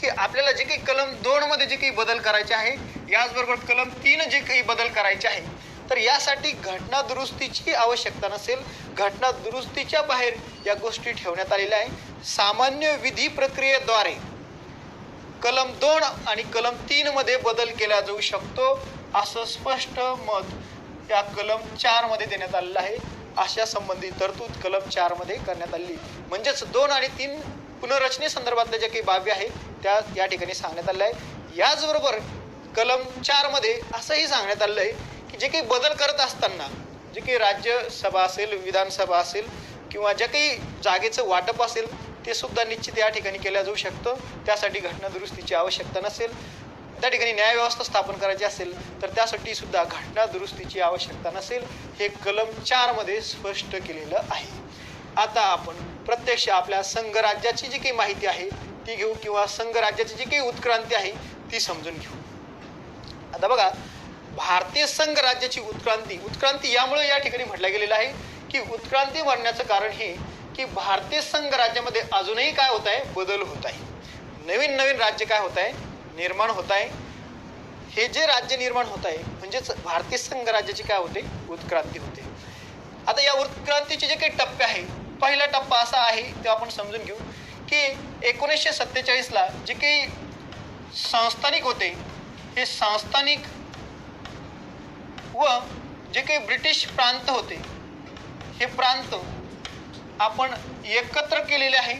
की आपल्याला जे काही कलम 2 मध्ये जे काही बदल करायचे आहे, याचबरोबर कलम 3 जे काही बदल करायचे आहे, तर यासाठी घटना दुरुस्तीची आवश्यकता नसेल. घटना दुरुस्तीच्या बाहेर या गोष्टी ठेवण्यात आलेल्या आहे. सामान्य विधी प्रक्रियेद्वारे कलम 2 आणि कलम 3 मध्ये बदल केला जाऊ शकतो, असं स्पष्ट मत या कलम 4 मध्ये देण्यात आलेलं आहे. अशा संबंधित तरतूद कलम 4 मध्ये करण्यात आलेली. म्हणजेच 2 आणि 3 पुनर्रचनेसंदर्भातल्या ज्या काही बाबी आहेत त्या या ठिकाणी सांगण्यात आलेल्या आहे. याचबरोबर कलम 4 मध्ये असंही सांगण्यात आलेलं आहे की जे काही बदल करत असताना जे काही राज्यसभा असेल, विधानसभा असेल किंवा ज्या काही जागेचं वाटप असेल ते सुद्धा निश्चित या ठिकाणी केलं जाऊ शकतं. त्यासाठी घटना दुरुस्तीची आवश्यकता नसेल. त्या ठिकाणी न्यायव्यवस्था स्थापन करायची असेल तर त्यासाठी सुद्धा घटना दुरुस्तीची आवश्यकता नसेल. हे कलम 4 मध्ये स्पष्ट केलेलं आहे. आता आपण प्रत्यक्ष आपल्या संघराज्याची जी काही माहिती आहे ती घेऊ किंवा संघराज्याची जी काही उत्क्रांती आहे ती समजून घेऊ. आता बघा, भारतीय संघ राज्याची उत्क्रांती यामुळे या ठिकाणी म्हटलं गेलेलं आहे की उत्क्रांती म्हणण्याचं कारण हे की भारतीय संघ राज्यामध्ये अजूनही काय होत आहे, बदल होत आहे. नवीन नवीन राज्य काय होत आहे, निर्माण होत आहे. हे जे राज्य निर्माण होत आहे म्हणजेच भारतीय संघ राज्याची काय होते, उत्क्रांती होते. आता या उत्क्रांतीचे जे काही टप्पे आहे, पहिला टप्पा असा आहे ते आपण समजून घेऊ की 1947 ला जे काही संस्थानिक होते हे संस्थानिक व जे काही ब्रिटिश प्रांत होते हे प्रांत आपण एकत्र केलेले आहे.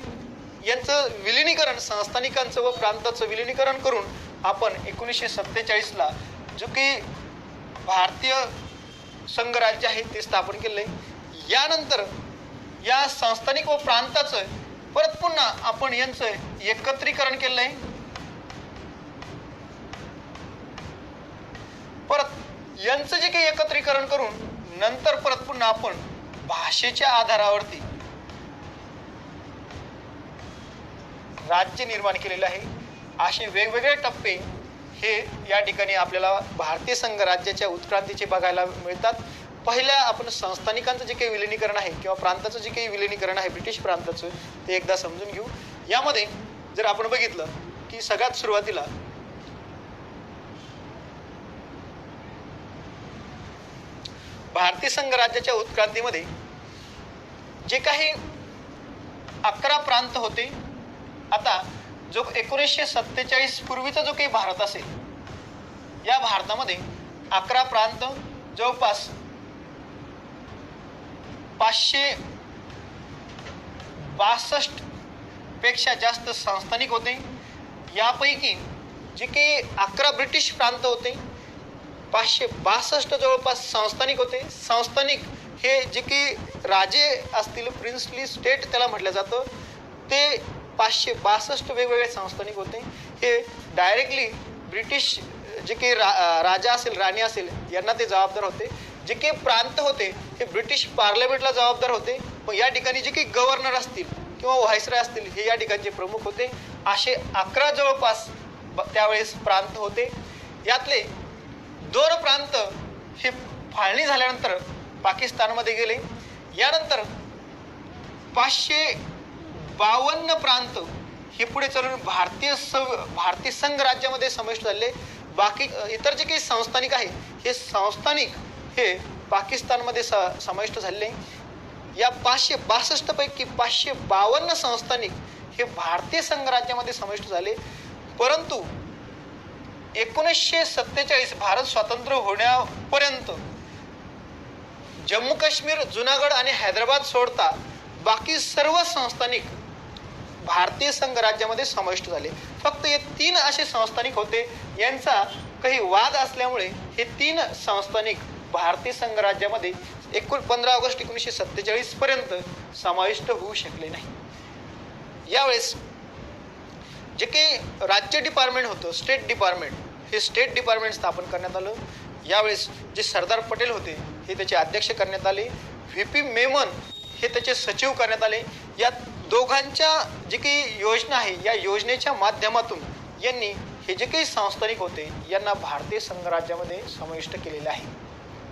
यांचं विलिनीकरण, संस्थानिकांचं व प्रांताचं विलिनीकरण करून आपण 1947 ला जो काही भारतीय संघराज्य आहे ते स्थापन केलं आहे. यानंतर या संस्थानिक व प्रांताचं परत पुन्हा आपण यांचं एकत्रीकरण केलं आहे. परत यांचं जे काही एकत्रीकरण करून नंतर परत पुन्हा आपण भाषेच्या आधारावरती राज्य निर्माण केलेलं आहे. असे वेगवेगळे टप्पे हे या ठिकाणी आपल्याला भारतीय संघ राज्याच्या उत्क्रांतीचे बघायला मिळतात. पहिल्या आपण संस्थानिकांचं जे काही विलिनीकरण आहे किंवा प्रांताचं जे काही विलिनीकरण आहे ब्रिटिश प्रांताचं ते एकदा समजून घेऊ. यामध्ये जर आपण बघितलं की सगळ्यात सुरुवातीला भारतीय संघ राज्याच्या उत्क्रांतीमध्ये जे काही 11 प्रांत होते. आता जो 1947 पूर्वीचा जो काही भारत असेल या भारतामध्ये 11 प्रांत, जवळपास 562 पेक्षा जास्त संस्थानिक होते. यापैकी जे काही 11 ब्रिटिश प्रांत होते, 562 जवळपास संस्थानिक होते. संस्थानिक हे जे काही राजे असतील, प्रिन्सली स्टेट त्याला म्हटलं जातं, ते 562 वेगवेगळे संस्थानिक होते. हे डायरेक्टली ब्रिटिश जे काही राजा असेल, राणी असेल यांना ते जबाबदार होते. जे काही प्रांत होते हे ब्रिटिश पार्लमेंटला जबाबदार होते. मग या ठिकाणी जे काही गव्हर्नर असतील किंवा व्हाईसरॉय असतील हे या ठिकाणचे प्रमुख होते. असे 11 जवळपास त्यावेळेस प्रांत होते. यातले 2 प्रांत हे फाळणी झाल्यानंतर पाकिस्तानमध्ये गेले. यानंतर 552 प्रांत हे पुढे चालून भारतीय संघ राज्यामध्ये समाविष्ट झाले. बाकी इतर जे काही संस्थानिक आहे हे संस्थानिक हे पाकिस्तानमध्ये समाविष्ट झाले. या 562 पैकी 552 संस्थानिक हे भारतीय संघ राज्यामध्ये समाविष्ट झाले. परंतु 1947 भारत स्वतंत्र होण्यापर्यंत जम्मू काश्मीर, जुनागड आणि हैदराबाद सोडता बाकी सर्व संस्थानिक भारतीय संघ राज्यामध्ये समाविष्ट झाले. फक्त हे 3 असे संस्थानिक होते. यांचा काही वाद असल्यामुळे हे 3 संस्थानिक भारतीय संघ राज्यामध्ये 15 ऑगस्ट 1947 पर्यंत समाविष्ट होऊ शकले नाही. यावेळेस जे काही राज्य डिपार्टमेंट होतं, स्टेट डिपार्टमेंट, हे स्टेट डिपार्टमेंट स्थापन करण्यात आलं. यावेळेस जे सरदार पटेल होते हे त्याचे अध्यक्ष करण्यात आले. व्ही.पी. मेमन हे त्याचे सचिव करण्यात आले. या दोघांच्या जे काही योजना आहे या योजनेच्या माध्यमातून यांनी हे जे काही संस्थानिक होते यांना भारतीय संघ राज्यामध्ये समाविष्ट केलेले आहे.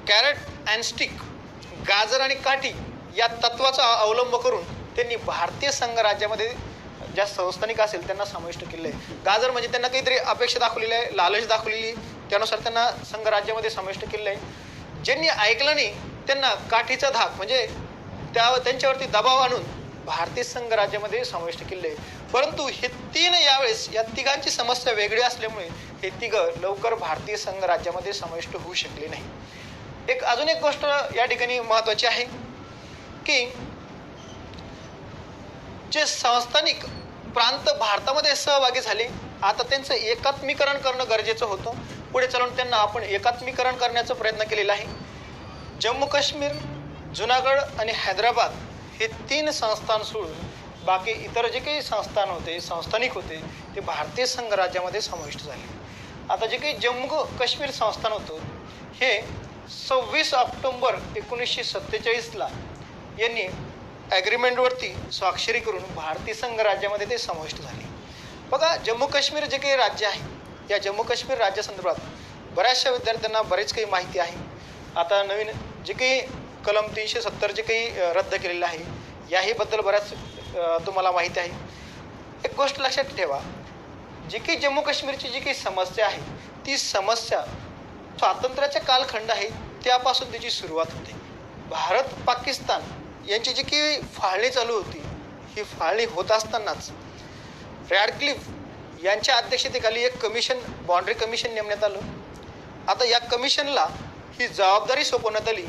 कॅरेट अँड स्टिक, गाजर आणि काठी या तत्वाचा अवलंब करून त्यांनी भारतीय संघ राज्यामध्ये ज्या संस्थानिक असेल त्यांना समाविष्ट केलेलं आहे. गाजर म्हणजे त्यांना काहीतरी अपेक्षा दाखवलेली आहे, लालच दाखवलेली, त्यानुसार त्यांना संघराज्यामध्ये समाविष्ट केलेलं आहे. ज्यांनी ऐकलं नाही त्यांना काठीचा धाक म्हणजे त्यांच्यावरती दबाव आणून भारतीय संघ राज्यामध्ये समाविष्ट केले. परंतु हे तीन यावेळेस या तिघांची समस्या वेगळी असल्यामुळे हे तिघं लवकर भारतीय संघ राज्यामध्ये समाविष्ट होऊ शकले नाही. अजून एक गोष्ट या ठिकाणी महत्वाची आहे की जे संस्थानिक प्रांत भारतामध्ये सहभागी झाले, आता त्यांचं एकात्मीकरण करणं गरजेचं होतं. पुढे चालून त्यांना आपण एकात्मीकरण करण्याचा प्रयत्न केलेला आहे. जम्मू काश्मीर, जुनागड आणि हैदराबाद हे तीन संस्थान सोडून बाकी इतर जे काही संस्थान होते, संस्थानिक होते, ते भारतीय संघ राज्यामध्ये समाविष्ट झाले. आता जे काही जम्मू काश्मीर संस्थान होतं हे 26 ऑक्टोबर 1947 यांनी ॲग्रीमेंटवरती स्वाक्षरी करून भारतीय संघ राज्यामध्ये ते समाविष्ट झाले. बघा, जम्मू काश्मीर जे काही राज्य आहे, या जम्मू काश्मीर राज्यासंदर्भात बऱ्याचशा विद्यार्थ्यांना बरीच काही माहिती आहे. आता नवीन जे काही कलम 370 जे काही रद्द केलेलं आहे, याही बद्दल बऱ्याच तुम्हाला माहिती आहे. एक गोष्ट लक्षात ठेवा, जी काही जम्मू काश्मीरची जी काही समस्या आहे, ती समस्या स्वातंत्र्याचा कालखंड आहे त्यापासून त्याची सुरुवात होते. भारत पाकिस्तान यांची जी काही फाळणी चालू होती, ही फाळणी होत असतानाच रॅडक्लिफ यांच्या अध्यक्षतेखाली एक कमिशन, बाउंड्री कमिशन नेमण्यात आलं. आता या कमिशनला ही जबाबदारी सोपवण्यात आली,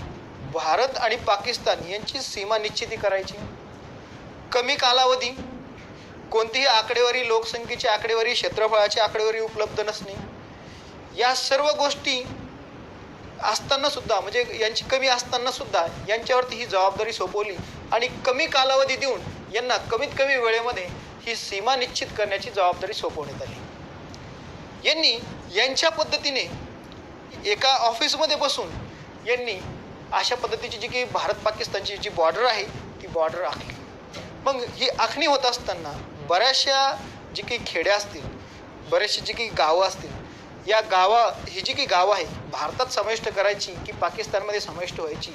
भारत आणि पाकिस्तान यांची सीमा निश्चिती करायची. कमी कालावधी, कोणतीही आकडेवारी, लोकसंख्येची आकडेवारी, क्षेत्रफळाची आकडेवारी उपलब्ध नसणे, या सर्व गोष्टी असताना सुद्धा, म्हणजे यांची कमी असताना सुद्धा यांच्यावरती ही जबाबदारी सोपवली आणि कमी कालावधी देऊन यांना कमीत कमी वेळेमध्ये ही सीमा निश्चित करण्याची जबाबदारी सोपवण्यात आली. यांनी यांच्या पद्धतीने एका ऑफिसमध्ये बसून यांनी अशा पद्धतीची जी काही भारत पाकिस्तानची जी बॉर्डर आहे ती बॉर्डर आखली. मग ही आखणी होत असताना बऱ्याचशा जी काही खेड्या असतील, बरेचसे जी काही गावं असतील, या ही जी काही गावं आहे भारतात समाविष्ट करायची की पाकिस्तानमध्ये समाविष्ट व्हायची,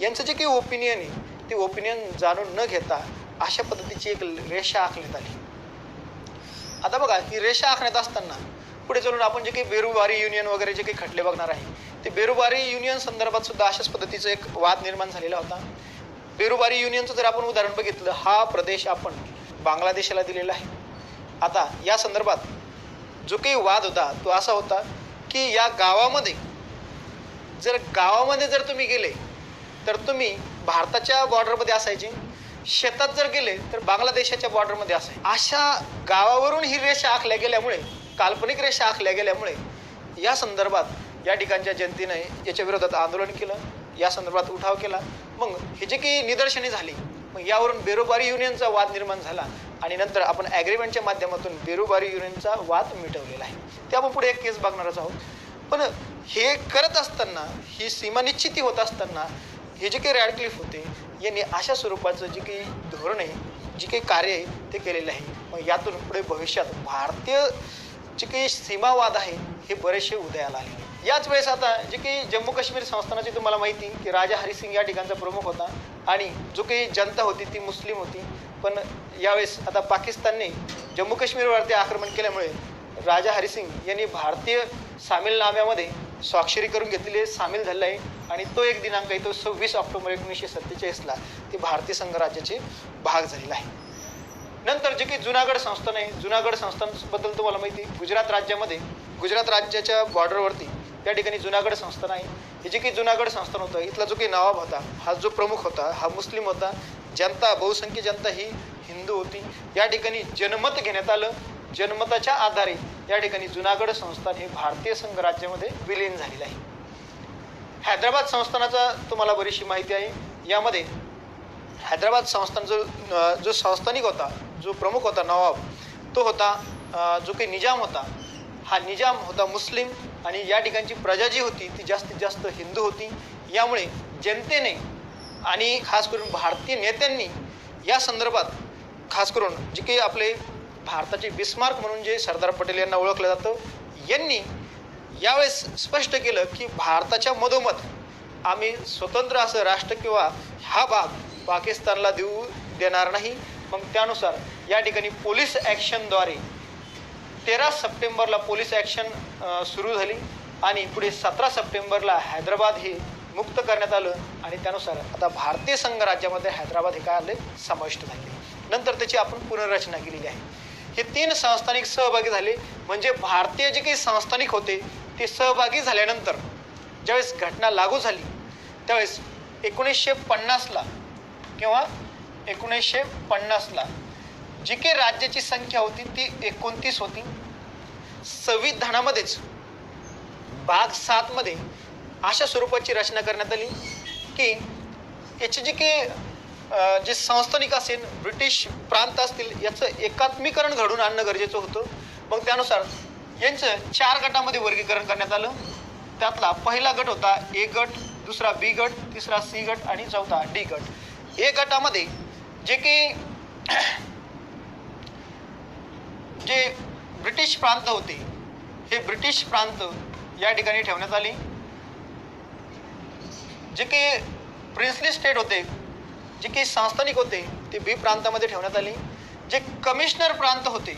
यांचं जे काही ओपिनियन आहे ते ओपिनियन जाणून न घेता अशा पद्धतीची एक रेषा आखण्यात आली. आता बघा, ही रेषा आखण्यात असताना पुढे चालून आपण जे काही बेरुबारी युनियन वगैरे जे काही खटले बघणार आहे, ते बेरुबारी युनियन संदर्भात सुद्धा अशाच पद्धतीचा एक वाद निर्माण झालेला होता. बेरुबारी युनियनचं जर आपण उदाहरण बघितलं, हा प्रदेश आपण बांगलादेशाला दिलेला आहे. आता या संदर्भात जो काही वाद होता तो असा होता की या गावामध्ये जर तुम्ही गेले तर तुम्ही भारताच्या बॉर्डरमध्ये असायचे, शेतात जर गेले तर बांगलादेशाच्या बॉर्डरमध्ये असायचे. अशा गावावरून ही रेषा आखल्या गेल्यामुळे, काल्पनिक रेषा आखल्या गेल्यामुळे या संदर्भात या ठिकाणच्या जनतेने याच्या विरोधात आंदोलन केलं, या संदर्भात उठाव केला. मग हे जे काही निदर्शने झाली, मग यावरून बेरुबारी युनियनचा वाद निर्माण झाला आणि नंतर आपण ॲग्रीमेंटच्या माध्यमातून बेरुबारी युनियनचा वाद मिटवलेला आहे. ते आपण पुढे एक केस बघणारच आहोत. पण हे करत असताना, ही सीमा निश्चिती होत असताना हे जे काही रॅडक्लिफ होते यांनी अशा स्वरूपाचं जे काही धोरण आहे, जे काही कार्य आहे ते केलेलं आहे. मग यातून पुढे भविष्यात भारतीय जे काही सीमावाद आहे हे बरेचसे उदयाला आले. याच वेळेस आता जे काही जम्मू काश्मीर संस्थानाची तुम्हाला माहिती की राजा हरिसिंग या ठिकाणचा प्रमुख होता आणि जो काही जनता होती ती मुस्लिम होती. पण यावेळेस आता पाकिस्तानने जम्मू काश्मीरवरती आक्रमण केल्यामुळे राजा हरिसिंग यांनी भारतीय सामीलनाम्यामध्ये स्वाक्षरी करून घेतलेली सामील झालेला आहे आणि तो एक दिनांक आहे, तो 26 ऑक्टोबर 1947 ते भारतीय संघराज्याचे भाग झालेला आहे. नंतर जे काही जुनागड संस्थान आहे, जुनागड संस्थानबद्दल तुम्हाला माहिती, गुजरात राज्यामध्ये, गुजरात राज्याच्या बॉर्डरवरती या ठिकाणी जुनागड संस्थान आहे. हे जे काही जुनागड संस्थान होतं, इथला जो काही नवाब होता, हा जो प्रमुख होता हा मुस्लिम होता. जनता, बहुसंख्य जनता ही हिंदू होती. या ठिकाणी जनमत घेण्यात आलं. जनमताच्या आधारे या ठिकाणी जुनागड संस्थान हे भारतीय संघ राज्यामध्ये विलीन झालेलं आहे. हैदराबाद संस्थानाचा तुम्हाला बरीचशी माहिती आहे. यामध्ये हैदराबाद संस्थान जो संस्थानिक होता, जो प्रमुख होता नवाब, तो होता जो काही निजाम होता, हा निजाम होता मुस्लिम आणि या ठिकाणची प्रजा जी होती ती जास्तीत जास्त हिंदू होती. यामुळे जनतेने आणि खास करून भारतीय नेत्यांनी या संदर्भात, खास करून जे काही आपले भारताचे बिस्मार्क म्हणून जे सरदार पटेल यांना ओळखलं जातं, यांनी यावेळेस स्पष्ट केलं की भारताच्या मधोमध आम्ही स्वतंत्र असं राष्ट्र किंवा हा भाग पाकिस्तानला देणार नाही. मग त्यानुसार या ठिकाणी पोलीस ॲक्शनद्वारे 13 सप्टेंबरला पोलीस ॲक्शन सुरू झाली आणि पुढे 17 सप्टेंबरला हैदराबाद हे मुक्त करण्यात आलं आणि त्यानुसार आता भारतीय संघ राज्यामध्ये हैदराबाद हे काय आले समाविष्ट झाले. नंतर त्याची आपण पुनर्रचना केलेली आहे. हे 3 संस्थानिक सहभागी झाले. म्हणजे भारतीय जे काही संस्थानिक होते ते सहभागी झाल्यानंतर ज्यावेळेस घटना लागू झाली त्यावेळेस 1950ला किंवा 1950ला जी काही राज्याची संख्या होती ती 29 होती. संविधानामध्येच भाग 7 मध्ये अशा स्वरूपाची रचना करण्यात आली की याचे जे काही जे संस्थानिक असेल ब्रिटिश प्रांत असतील याचं एकात्मीकरण घडून आणणं गरजेचं होतं. मग त्यानुसार यांचं 4 गटामध्ये वर्गीकरण करण्यात आलं. त्यातला पहिला गट होता ए गट, दुसरा बी गट, तिसरा सी गट आणि चौथा डी गट. ए गटामध्ये जे काही जे ब्रिटिश प्रांत होते हे ब्रिटिश प्रांत या ठिकाणी ठेवण्यात आले. जे काही प्रिन्सली स्टेट होते जे काही संस्थानिक होते ते बी प्रांतामध्ये ठेवण्यात आले. जे कमिशनर प्रांत होते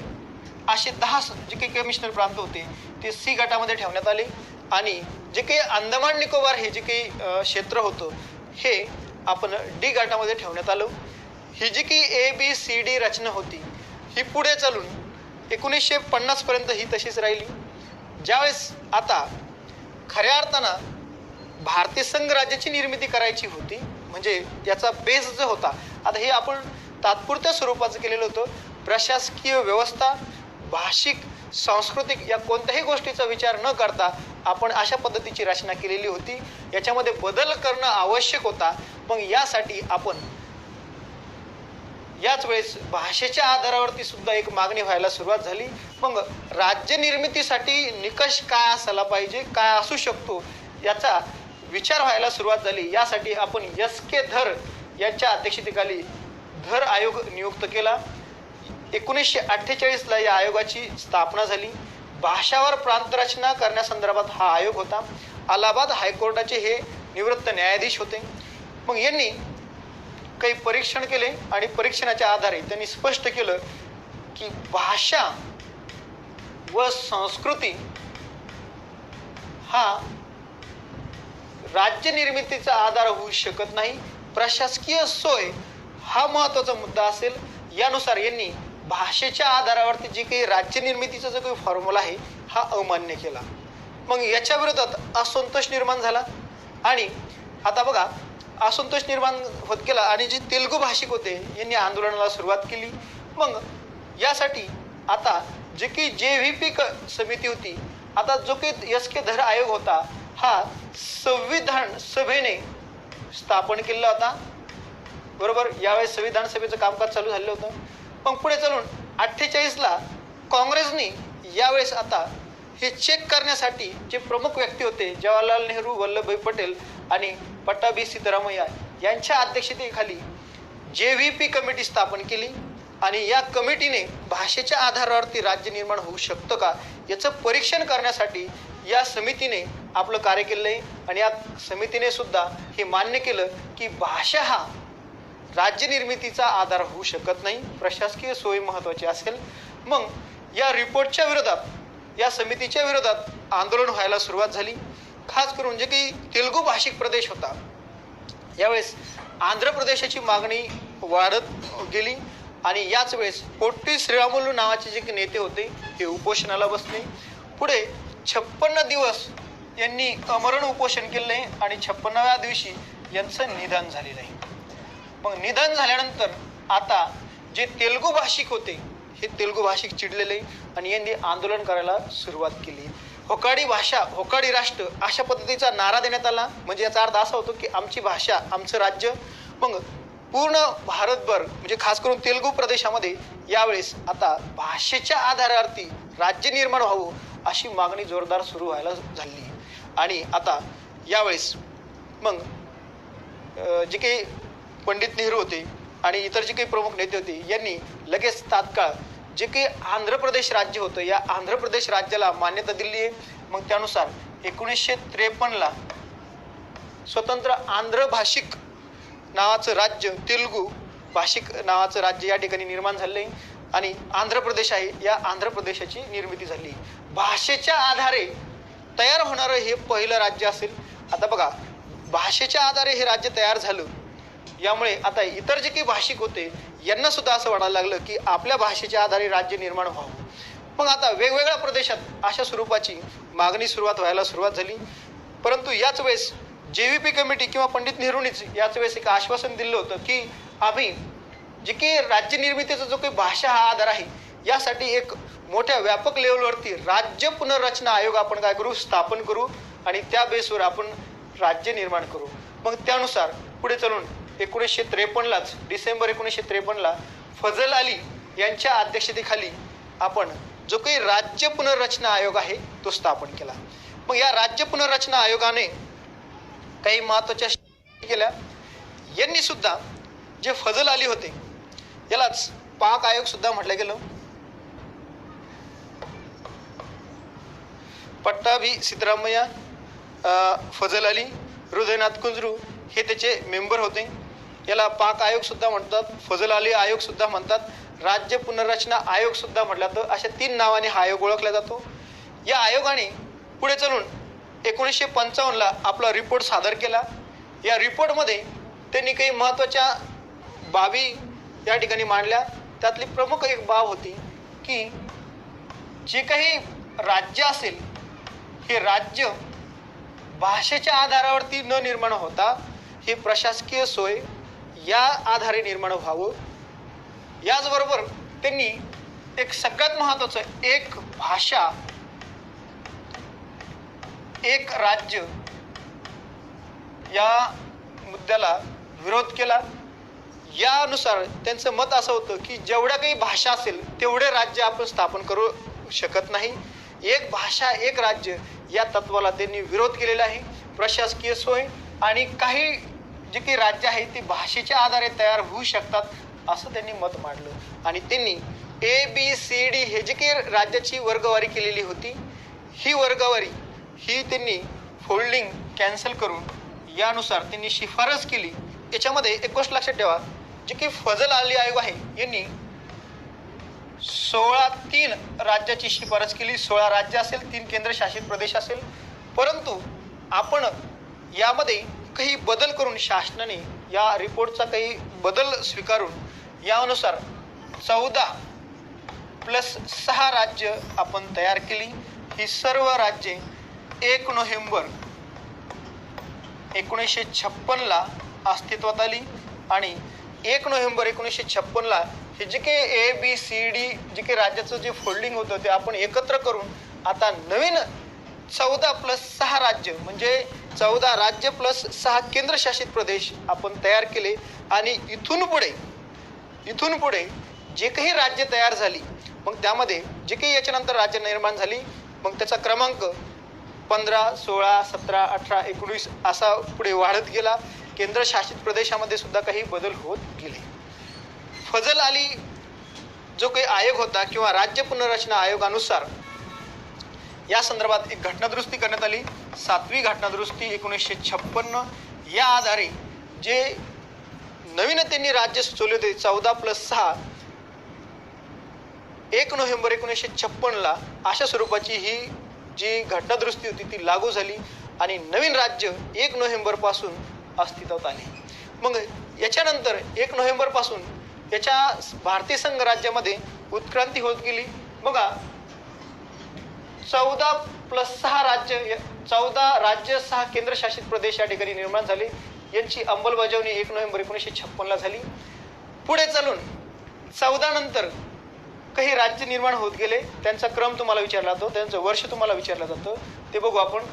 असे 10 जे काही कमिशनर प्रांत होते ते सी गटामध्ये ठेवण्यात आले आणि जे काही अंदमान निकोबार हे जे काही क्षेत्र होतं हे आपण डी गटामध्ये ठेवण्यात आलं. ही जी काही ABCD रचना होती ही पुढे चालून 1950 पर्यंत ही तशीच राहिली. ज्यावेळेस आता खऱ्या अर्थानं भारतीय संघ राज्याची निर्मिती करायची होती म्हणजे याचा बेस जो होता आता हे आपण तात्पुरत्या स्वरूपाचं केलेलं होतं. प्रशासकीय व्यवस्था, भाषिक, सांस्कृतिक या कोणत्याही गोष्टीचा विचार न करता आपण अशा पद्धतीची रचना केलेली होती. याच्यामध्ये बदल करणं आवश्यक होता. मग यासाठी आपण याच वेळेस भाषेच्या आधारावरती सुद्धा एक मागणी व्हायला सुरुवात झाली. मग राज्य निर्मितीसाठी निकष काय असायला पाहिजे, काय असू शकतो याचा विचार व्हायला सुरुवात झाली. यासाठी आपण S.K. धर यांच्या अध्यक्षतेखाली धर आयोग नियुक्त केला. 1948ला या आयोगाची स्थापना झाली. भाषावर प्रांतरचना करण्यासंदर्भात हा आयोग होता. अलाहाबाद हायकोर्टाचे हे निवृत्त न्यायाधीश होते. मग यांनी काही परीक्षण केले आणि परीक्षणाच्या आधारे त्यांनी स्पष्ट केलं की भाषा व संस्कृती हा राज्य निर्मितीचा आधार होऊ शकत नाही. प्रशासकीय सोय हा महत्त्वाचा मुद्दा असेल. यानुसार यांनी भाषेच्या आधारावरती जी काही राज्य निर्मितीचा जो काही फॉर्म्युला आहे हा अमान्य केला. मग याच्या विरोधात असंतोष निर्माण झाला आणि आता बघा असंतोष निर्माण होत गेला आणि जे तेलुगू भाषिक होते यांनी आंदोलनाला सुरुवात केली. मग यासाठी आता जे काही JVP समिती होती आता जो काही S.K. धर आयोग होता हा संविधान सभेने स्थापन केलेला होता. बरोबर यावेळेस संविधान सभेचं कामकाज चालू झालेलं होतं. मग पुढे चालून 48ला काँग्रेसने यावेळेस आता हे चेक करण्यासाठी जे प्रमुख व्यक्ती होते जवाहरलाल नेहरू, वल्लभभाई पटेल आणि पट्टाभी सिद्धरामय्या यांच्या अध्यक्षतेखाली JVP कमिटी स्थापन केली आणि या कमिटीने भाषेच्या आधारावरती राज्य निर्माण होऊ शकतं का याचं परीक्षण करण्यासाठी या समितीने आपलं कार्य केलं आहे. आणि या समितीने सुद्धा हे मान्य केलं की भाषा हा राज्य निर्मितीचा आधार होऊ शकत नाही, प्रशासकीय सोय महत्त्वाची असेल. मग या रिपोर्टच्या विरोधात या समितीच्या विरोधात आंदोलन व्हायला सुरुवात झाली. खास करून जे काही तेलुगू भाषिक प्रदेश होता यावेळेस आंध्र प्रदेशाची मागणी वाढत गेली आणि याच वेळेस पोट्टी श्रीरामुलू नावाचे जे काही नेते होते हे उपोषणाला बसले. पुढे 56 दिवस यांनी आमरण उपोषण केले आणि 56व्या दिवशी यांचं निधन झालेलं आहे. मग निधन झाल्यानंतर आता जे तेलुगू भाषिक होते हे तेलुगू भाषिक चिडलेले आणि यांनी आंदोलन करायला सुरुवात केली. होकाडी भाषा, होकाडी राष्ट्र अशा पद्धतीचा नारा देण्यात आला. म्हणजे याचा अर्थ असा होतो की आमची भाषा, आमचं राज्य. मग पूर्ण भारतभर म्हणजे खास करून तेलुगू प्रदेशामध्ये यावेळेस आता भाषेच्या आधारावरती राज्य निर्माण व्हावं अशी मागणी जोरदार सुरू व्हायला झाली. आणि आता यावेळेस मग जे काही पंडित नेहरू होते आणि इतर जे काही प्रमुख नेते होते यांनी लगेच तात्काळ जे काही आंध्र प्रदेश राज्य होतं या आंध्र प्रदेश राज्याला मान्यता दिली आहे. मग त्यानुसार 1953ला स्वतंत्र आंध्र भाषिक नावाचं राज्य, तेलुगू भाषिक नावाचं राज्य या ठिकाणी निर्माण झालं आहे. आणि आंध्र प्रदेश आहे, या आंध्र प्रदेशाची निर्मिती झाली. भाषेच्या आधारे तयार होणारं हे पहिलं राज्य असेल. आता बघा, भाषेच्या आधारे हे राज्य तयार झालं, यामुळे आता इतर जे काही भाषिक होते यांना सुद्धा असं वाटायला लागलं की आपल्या भाषेच्या आधारे राज्य निर्माण व्हावं. मग आता वेगवेगळ्या प्रदेशात अशा स्वरूपाची मागणी व्हायला सुरुवात झाली. परंतु याच वेळेस JVP कमिटी किंवा पंडित नेहरूंनीच याच वेळेस एक आश्वासन दिलं होतं की आम्ही जे काही राज्य निर्मितीचा जो काही भाषा हा आधार आहे, यासाठी एक मोठ्या व्यापक लेवलवरती राज्य पुनर्रचना आयोग आपण काय करू, स्थापन करू आणि त्या बेसवर आपण राज्य निर्माण करू. मग त्यानुसार पुढे चलून 1953लाच डिसेंबर 1953ला फजल अली यांच्या अध्यक्षतेखाली आपण जो काही राज्य पुनर्रचना आयोग आहे तो स्थापन केला. मग या राज्य पुनर्रचना आयोगाने काही महत्वाच्या केल्या. यांनी सुद्धा जे फजल अली होते यालाच पाक आयोग सुद्धा म्हटलं गेलं. पट्टाभी सिद्धरामय्या, फजल अली, हृदयनाथ कुंजरू हे त्याचे मेंबर होते. याला पाक आयोग सुद्धा म्हणतात, फजल अली आयोग सुद्धा म्हणतात, राज्य पुनर्रचना आयोग सुद्धा म्हटला तर अशा 3 नावाने हा आयोग ओळखला जातो. या आयोगाने पुढे चलून 1955ला आपला रिपोर्ट सादर केला. या रिपोर्टमध्ये त्यांनी काही महत्त्वाच्या बाबी या ठिकाणी मांडल्या. त्यातली प्रमुख एक बाब होती की जे काही राज्य असेल हे राज्य भाषेच्या आधारावरती न निर्माण होता हे प्रशासकीय सोय या आधारे निर्माण व्हावं. याचबरोबर त्यांनी एक सगळ्यात महत्त्वाचं एक भाषा एक राज्य या मुद्द्याला विरोध केला. यानुसार त्यांचं मत असं होतं की जेवढ्या काही भाषा असेल तेवढे राज्य आपण स्थापन करू शकत नाही. एक भाषा एक राज्य या तत्वाला त्यांनी विरोध केलेला आहे. प्रशासकीय सोय आणि काही जे काही राज्य आहे ते भाषेच्या आधारे तयार होऊ शकतात असं त्यांनी मत मांडलं. आणि त्यांनी ABCD हे जे काही राज्याची वर्गवारी केलेली होती, ही वर्गवारी ही त्यांनी फोल्डिंग कॅन्सल करून यानुसार त्यांनी शिफारस केली. याच्यामध्ये एक गोष्ट लक्षात ठेवा, जे की फजल अली आयोग आहे यांनी 3 राज्याची शिफारस केली. 16 राज्य असेल, 3 केंद्रशासित प्रदेश असेल. परंतु आपण यामध्ये काही बदल करून शासनाने या रिपोर्टचा काही बदल स्वीकारून यानुसार 14+6 राज्य आपण तयार केली. ही सर्व राज्ये 1 नोव्हेंबर 1956ला अस्तित्वात आली आणि 1 नोव्हेंबर 1956ला हे जे काही ABCD जे काही राज्याचं जे फोल्डिंग होतं ते आपण एकत्र करून आता नवीन 14+6 राज्य म्हणजे 14 राज्य +6 केंद्रशासित प्रदेश आपण तयार केले. आणि इथून पुढे जे काही राज्य तयार झाली मग त्यामध्ये जे काही याच्यानंतर राज्य निर्माण झाली मग त्याचा क्रमांक 15, 16, 17, 18, 19 असा पुढे वाढत गेला. केंद्रशासित प्रदेशामध्ये सुद्धा काही बदल होत गेले. फजल अली जो काही आयोग होता किंवा राज्य पुनर्रचना आयोगानुसार या संदर्भात एक घटनादुरुस्ती करण्यात आली. 7वी घटनादुरुस्ती 1956. या आधारे जे नवीन त्यांनी राज्य सुचवले होते 14+6 1 नोव्हेंबर 1956ला अशा स्वरूपाची ही जी घटनादुरुस्ती होती ती लागू झाली आणि नवीन राज्य 1 नोव्हेंबर पासून अस्तित्वात आले. मग याच्यानंतर 1 नोव्हेंबर पासून याच्या भारतीय संघ राज्यामध्ये उत्क्रांती होत गेली. बघा 14+6 राज्य 14 राज्य 6 केंद्रशासित प्रदेश या ठिकाणी निर्माण झाले. यांची अंमलबजावणी 1 नोव्हेंबर 1956ला झाली. पुढे चालून 14 नंतर काही राज्य निर्माण होत गेले. त्यांचा क्रम तुम्हाला विचारला जातो, त्यांचं वर्ष तुम्हाला विचारलं जातं, ते बघू आपण.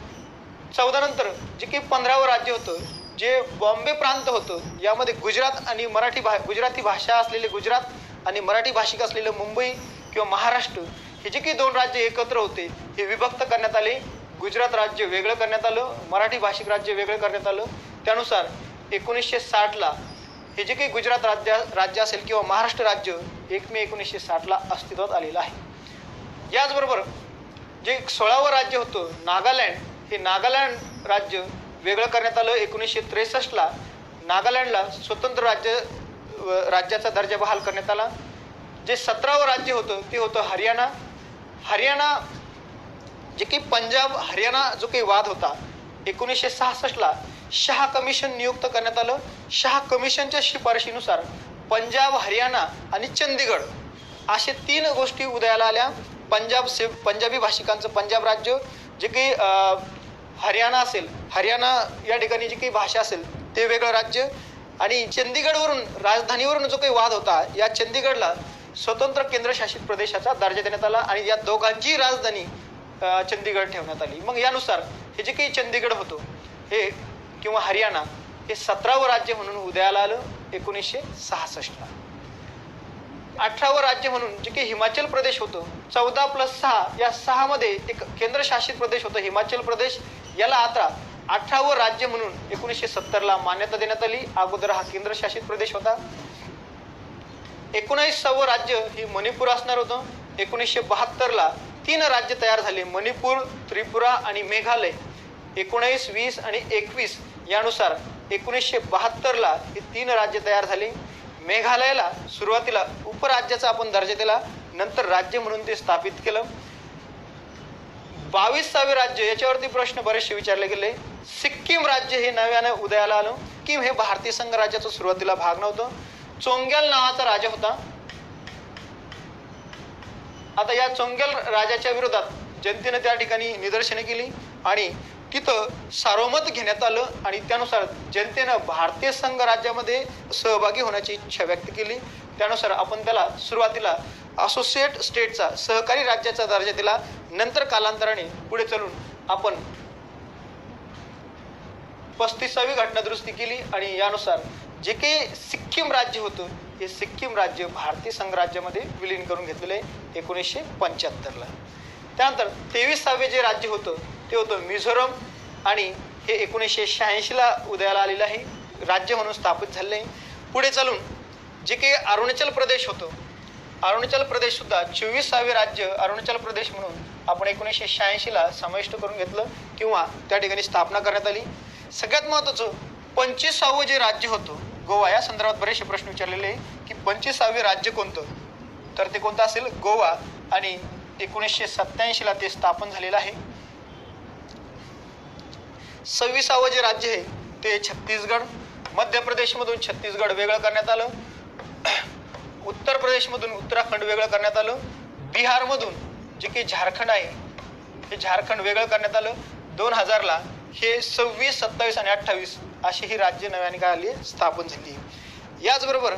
14 नंतर जे काही 15वं राज्य होतं जे बॉम्बे प्रांत होतं, यामध्ये गुजरात आणि गुजराती भाषा असलेले गुजरात आणि मराठी भाषिक असलेलं मुंबई किंवा महाराष्ट्र हे जे काही 2 राज्य एकत्र होते हे विभक्त करण्यात आले. गुजरात राज्य वेगळं करण्यात आलं, मराठी भाषिक राज्य वेगळं करण्यात आलं. त्यानुसार 1960ला हे जे काही गुजरात राज्य असेल किंवा महाराष्ट्र राज्य 1 मे 1960ला अस्तित्वात आलेलं आहे. याचबरोबर जे 16वं राज्य होतं नागालँड, हे नागालँड राज्य वेगळं करण्यात आलं. 1963ला नागालँडला स्वतंत्र राज्याचा दर्जा बहाल करण्यात आला. जे 17वं राज्य होतं ते होतं हरियाणा. हरियाणा जे काही पंजाब हरियाणा जो काही वाद होता 1966ला शहा कमिशन नियुक्त करण्यात आलं. शहा कमिशनच्या शिफारशीनुसार पंजाब, हरियाणा आणि चंदीगड असे 3 गोष्टी उदयाला आल्या. पंजाबी भाषिकांचं पंजाब राज्य, जे काही हरियाणा असेल, हरियाणा या ठिकाणी जी काही भाषा असेल ते वेगळं राज्य, आणि चंदीगडवरून राजधानीवरून जो काही वाद होता या चंदीगडला स्वतंत्र केंद्रशासित प्रदेशाचा दर्जा देण्यात आला आणि या दोघांची राजधानी चंदीगड ठेवण्यात आली. मग यानुसार हे जे काही चंदीगड होतं हे किंवा हरियाणा हे 17वं राज्य म्हणून उदयाला आलं 1966ला. 18वं राज्य म्हणून जे काही हिमाचल प्रदेश होतं 14+6 या 6 मध्ये एक केंद्रशासित प्रदेश होतं हिमाचल प्रदेश, याला आता 18वं राज्य म्हणून 1970ला मान्यता देण्यात आली. अगोदर हा केंद्रशासित प्रदेश होता. 19वं राज्य हे मणिपूर असणार होतं. 1972ला 3 राज्य तयार झाले, मणिपूर, त्रिपुरा आणि मेघालय. 19, 20 आणि 21 यानुसार 1972ला हे 3 राज्य तयार झाले. मेघालयाला सुरुवातीला उपराज्याचा आपण दर्जा दिला, नंतर राज्य म्हणून ते स्थापित केलं. 22वे राज्य, याच्यावरती प्रश्न बरेचसे विचारले गेले. सिक्कीम राज्य हे नव्यानं उदयाला आलं. सिक्कीम हे भारतीय संघ राज्याचा सुरुवातीला भाग नव्हतं. चोंग्याल नावाचा राजा होता. आता या चोंग्याल राजाच्या विरोधात जनतेने त्या ठिकाणी निदर्शने केली आणि तिथं सार्वमत घेण्यात आलं आणि त्यानुसार जनतेनं भारतीय संघ राज्यामध्ये सहभागी होण्याची इच्छा व्यक्त केली. त्यानुसार आपण त्याला सुरुवातीला असोसिएट स्टेटचा, सहकारी राज्याचा दर्जा दिला. नंतर कालांतराने पुढे चलून आपण 35वी घटना दुरुस्ती केली आणि यानुसार जे काही सिक्कीम राज्य होतं हे सिक्कीम राज्य भारतीय संघ राज्यामध्ये विलीन करून घेतलेलं आहे 1975ला. त्यानंतर 23वे जे राज्य होतं ते होतं मिझोरम आणि हे 1986ला उदयाला आलेलं आहे, राज्य म्हणून स्थापित झालेलं आहे. पुढे चालून जे काही अरुणाचल प्रदेश होतं, अरुणाचल प्रदेश सुद्धा 24वे राज्य अरुणाचल प्रदेश म्हणून आपण 1986ला समाविष्ट करून घेतलं किंवा त्या ठिकाणी स्थापना करण्यात आली. सगळ्यात महत्त्वाचं 25वे जे राज्य होतं गोवा, या संदर्भात बरेचसे प्रश्न विचारलेले आहे की 25वे राज्य कोणतं, तर ते कोणतं असेल गोवा आणि 1987ला ते स्थापन झालेलं आहे. 26वे जे राज्य आहे ते छत्तीसगड. मध्य प्रदेशमधून छत्तीसगड वेगळं करण्यात आलं. उत्तर प्रदेशमधून उत्तराखंड वेगळं करण्यात आलं. बिहारमधून जे काही झारखंड आहे हे झारखंड वेगळं करण्यात आलं. 2000ला हे 26, 27 आणि 28 अशी ही राज्य नव्याने काय आली स्थापन झाली. याचबरोबर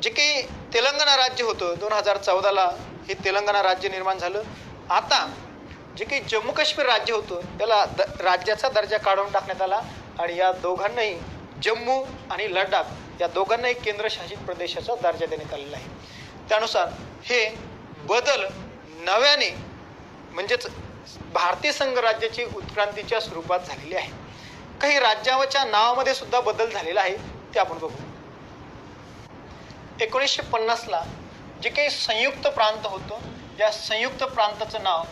जे काही तेलंगणा राज्य होतं 2014ला हे तेलंगणा राज्य निर्माण झालं. आता जे काही जम्मू काश्मीर राज्य होतं त्याला राज्याचा दर्जा काढून टाकण्यात आला आणि या दोघांनाही जम्मू आणि लडाख या दोघांनाही केंद्रशासित प्रदेशाचा दर्जा देण्यात आलेला आहे. त्यानुसार हे बदल नव्याने म्हणजेच भारतीय संघ राज्याची उत्क्रांतीच्या स्वरूपात झालेली आहे. काही राज्याच्या नावामध्ये सुद्धा बदल झालेला आहे ते आपण बघू. 1950ला जे काही संयुक्त प्रांत होतं या संयुक्त प्रांताचं नाव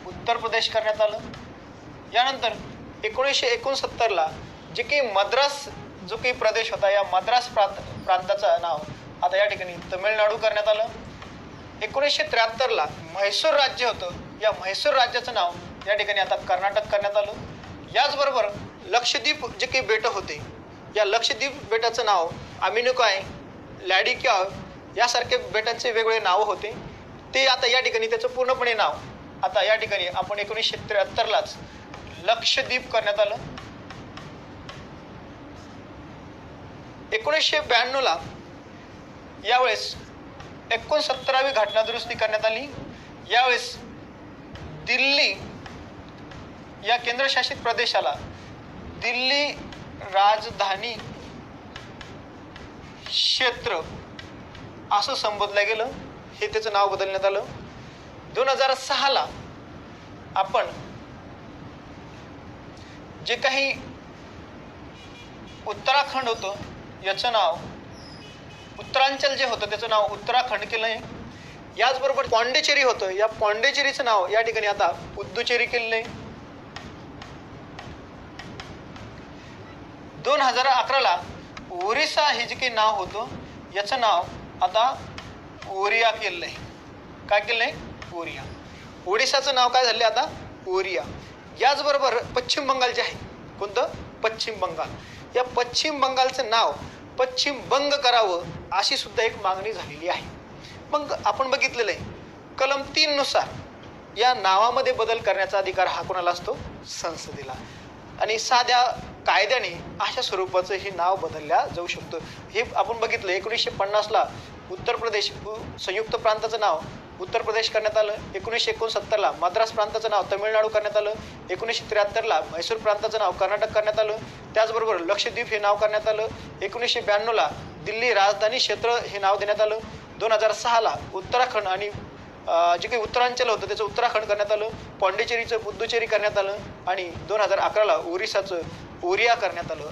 उत्तर प्रदेश करण्यात आलं. यानंतर 1969ला जे काही मद्रास जो काही प्रदेश होता या मद्रास प्रांताचं नाव आता या ठिकाणी तमिळनाडू करण्यात आलं. 1973ला म्हैसूर राज्य होतं, या म्हैसूर राज्याचं नाव या ठिकाणी आता कर्नाटक करण्यात आलं. याचबरोबर लक्षद्वीप जे काही बेटं होते या लक्षद्वीप बेटाचं नाव अमिनुकॉय, लॅडिकॉय यासारखे बेटांचे वेगवेगळे नावं होते ते आता या ठिकाणी त्याचं पूर्णपणे नाव आता या ठिकाणी आपण 1973लाच लक्षद्वीप करण्यात आलं. 1992ला यावेळेस 69वी घटना दुरुस्ती करण्यात आली. यावेळेस दिल्ली या केंद्रशासित प्रदेशाला दिल्ली राजधानी क्षेत्र असं संबोधलं गेलं, हे त्याचं नाव बदलण्यात आलं. 2006ला आपण जे काही उत्तराखंड होतं याचं नाव उत्तरांचल जे होतं त्याचं नाव उत्तराखंड केलंय. याचबरोबर पॉंडेचेरी होतं, या पॉंडेचेरीचं नाव या ठिकाणी आता पुद्दुचेरी केलेलं आहे. 2011ला ओरिसा हे जे काही नाव होतं याचं नाव आता ओरिया केलेलं आहे. काय केलं आहे? ओरिया. ओडिशाचं नाव काय झालं आता? ओरिया. याचबरोबर पश्चिम बंगाल जे आहे, कोणतं? पश्चिम बंगाल. या पश्चिम बंगालचं नाव पश्चिम बंग करावं अशी सुद्धा एक मागणी झालेली आहे. मग आपण बघितलेलं आहे कलम 3 नुसार या नावामध्ये बदल करण्याचा अधिकार हा कोणाला असतो? संसदेला. आणि साध्या कायद्याने अशा स्वरूपाचं हे नाव बदलल्या जाऊ शकतं. हे आपण बघितलं 1950ला उत्तर प्रदेश संयुक्त प्रांताचं नाव उत्तर प्रदेश करण्यात आलं. 1969ला मद्रास प्रांताचं नाव तमिळनाडू करण्यात आलं. 1973ला म्हैसूर प्रांताचं नाव कर्नाटक करण्यात आलं. त्याचबरोबर लक्षद्वीप हे नाव करण्यात आलं. 1992ला दिल्ली राजधानी क्षेत्र हे नाव देण्यात आलं. 2006ला उत्तराखंड आणि जे काही उत्तरांचल होतं त्याचं उत्तराखंड करण्यात आलं. पॉंडिचेरीचं पुद्दुचेरी करण्यात आलं आणि 2011ला ओरिसाचं ओरिया करण्यात आलं.